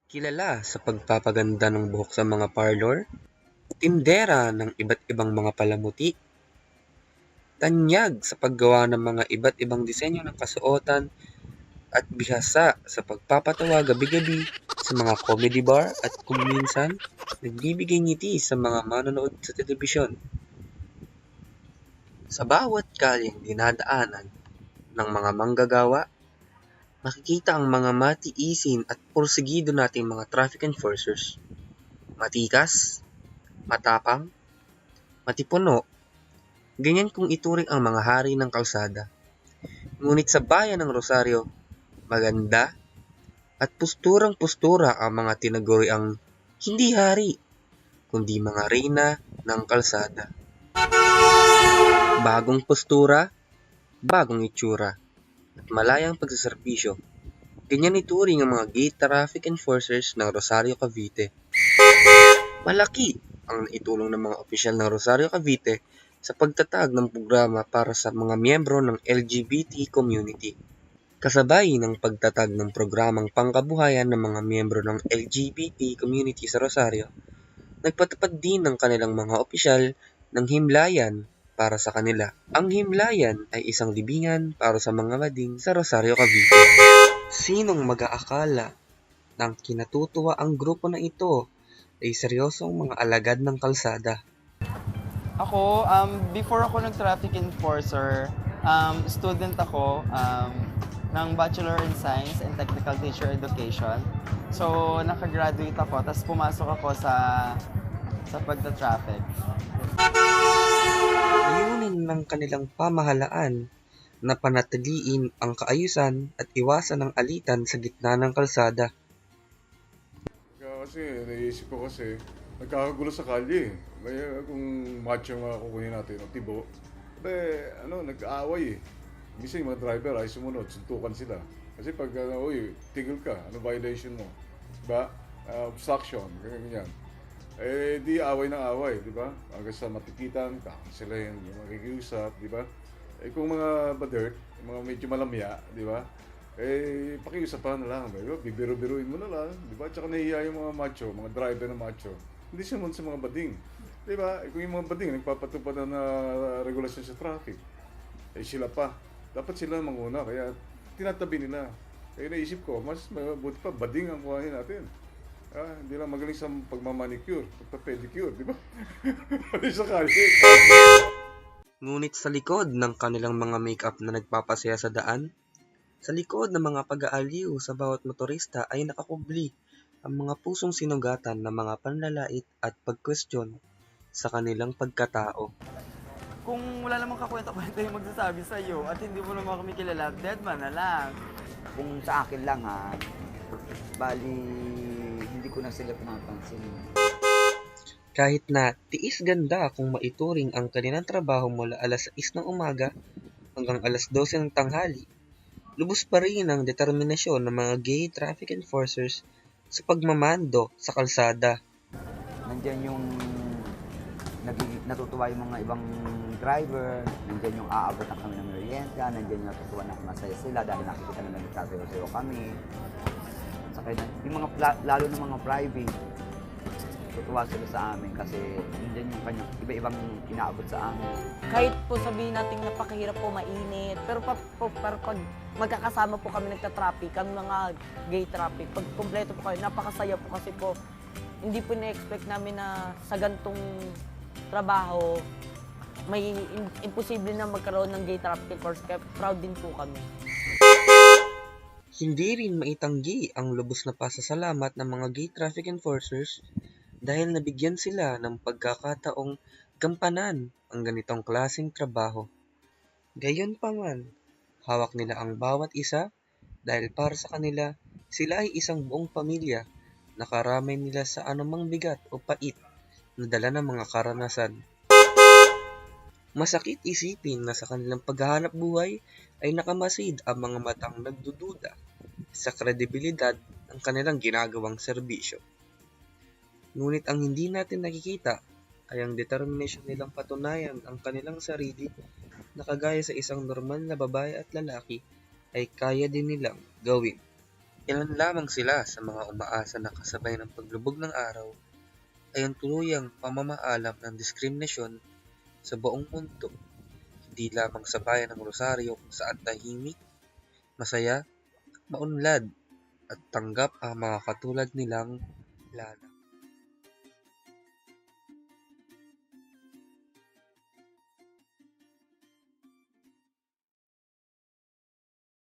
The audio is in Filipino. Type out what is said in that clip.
Kilala sa pagpapaganda ng buhok sa mga parlor, tindera ng iba't ibang mga palamuti, tanyag sa paggawa ng mga iba't ibang disenyo ng kasuotan, at bihasa sa pagpapatawa gabi-gabi sa mga comedy bar at kung minsan, nagbibigay ngiti sa mga manonood sa telebisyon. Sa bawat kalyeng dinadaanan ng mga manggagawa, makikita ang mga matiisin at porsigido nating mga traffic enforcers. Matikas, matapang, matipuno, ganyan kung ituring ang mga hari ng kalsada. Ngunit sa bayan ng Rosario, maganda at posturang-postura ang mga tinaguriang hindi hari, kundi mga reyna ng kalsada. Bagong postura, bagong itsura, at malayang pagsaserbisyo. Ganyan ituring ang mga gate traffic enforcers ng Rosario, Cavite. Malaki ang naitulong ng mga opisyal ng Rosario, Cavite sa pagtatag ng programa para sa mga miyembro ng LGBT community. Kasabay ng pagtatag ng programang pangkabuhayan ng mga miyembro ng LGBT community sa Rosario, nagpatupad din ng kanilang mga opisyal ng himlayan para sa kanila. Ang himlayan ay isang libingan para sa mga bading sa Rosario, Cavite. Sinong mag-aakala ng kinatutuwa ang grupo na ito ay seryosong mga alagad ng kalsada? Ako, before ako nag-traffic enforcer, student ako ng Bachelor in Science and Technical Teacher Education. So, nakagraduate ako, tapos pumasok ako sa pagta-traffic. Layunin ng kanilang pamahalaan na panatiliin ang kaayusan at iwasan ang alitan sa gitna ng kalsada. Kasi naisip ko kasi, nagkakagulo sa kalye. Kaya kung macho nga kukunin natin, o tibo, nag-aaway eh. Minsan yung mga driver ay sumunod, suntukan sila. Kasi pag, uy, tigil ka, ano violation mo? Diba? Obstruction, ganyan. Eh, di away ng away, di ba? Hanggang sa matikitan, kakansilahin, makikiusap, di ba? Eh, kung mga badert, mga medyo malamya, di ba? Eh, pakiusapan na lang, di ba? Bibiro-biruin mo na lang, di ba? Tsaka nahihiya yung mga macho, mga driver na macho. Hindi siya sa mga bading. Di ba? Eh, kung yung mga bading, nagpapatupad na regulasyon sa traffic, eh sila pa. Dapat sila manguna, kaya tinatabi nila. Kaya naisip ko, mas mabuti pa, bading ang kuhanin natin. Hindi lang magaling sa pagmamanicure, pagpa-pedicure, di ba? Pati sa kalye. Ngunit sa likod ng kanilang mga make-up na nagpapasaya sa daan, sa likod ng mga pag-aaliw sa bawat motorista ay nakakubli ang mga pusong sinugatan ng mga panlalait at pagkwestiyon sa kanilang pagkatao. Kung wala namang kakwenta-kwenta yung magsasabi sa'yo at hindi mo naman kami kilala, dead man na lang. Kung sa akin lang bali hindi ko na sila pinapansin. Kahit na tiis ganda kung maituring ang kanilang trabaho mula alas 6 ng umaga hanggang alas 12 ng tanghali, lubos pa rin ang determinasyon ng mga gay traffic enforcers sa pagmamando sa kalsada. Nandiyan yung natutuwa yung mga ibang driver, nandiyan yung aabotan kami ng merienda, nandiyan yung natutuwa na masaya sila dahil nakikita na nagtasayo-sayo kami. Saka yung mga lalo ng mga private, tutuwa sila sa amin kasi nandiyan yung kanyang iba-ibang inaabot sa amin. Kahit po sabihin natin napakahirap po, mainit, pero pag magkakasama po kami nagta-traffic, kami mga gay traffic, pag kumpleto po kami, napakasaya po kasi po, hindi po na-expect namin na sa gantong trabaho, may imposible na magkaroon ng gay traffic course, kaya proud din po kami. Hindi rin maitanggi ang lubos na pasasalamat ng mga gay traffic enforcers dahil nabigyan sila ng pagkakataong gampanan ang ganitong klaseng trabaho. Gayunpaman, hawak nila ang bawat isa dahil para sa kanila, sila ay isang buong pamilya na karamay nila sa anumang bigat o pait na dala ng mga karanasan. Masakit isipin na sa kanilang paghahanap buhay ay nakamasid ang mga matang nagdududa sa kredibilidad ng kanilang ginagawang serbisyo. Ngunit ang hindi natin nakikita ay ang determinasyon nilang patunayan ang kanilang sarili na kagaya sa isang normal na babae at lalaki ay kaya din nilang gawin. Ilan lamang sila sa mga umaasa na kasabay ng paglubog ng araw ay ang tuluyang pamamaalam ng diskriminasyon sa buong mundo, hindi lamang sa bayan ng Rosario kung saan tahimik, masaya, maunlad at tanggap ang mga katulad nilang Lana.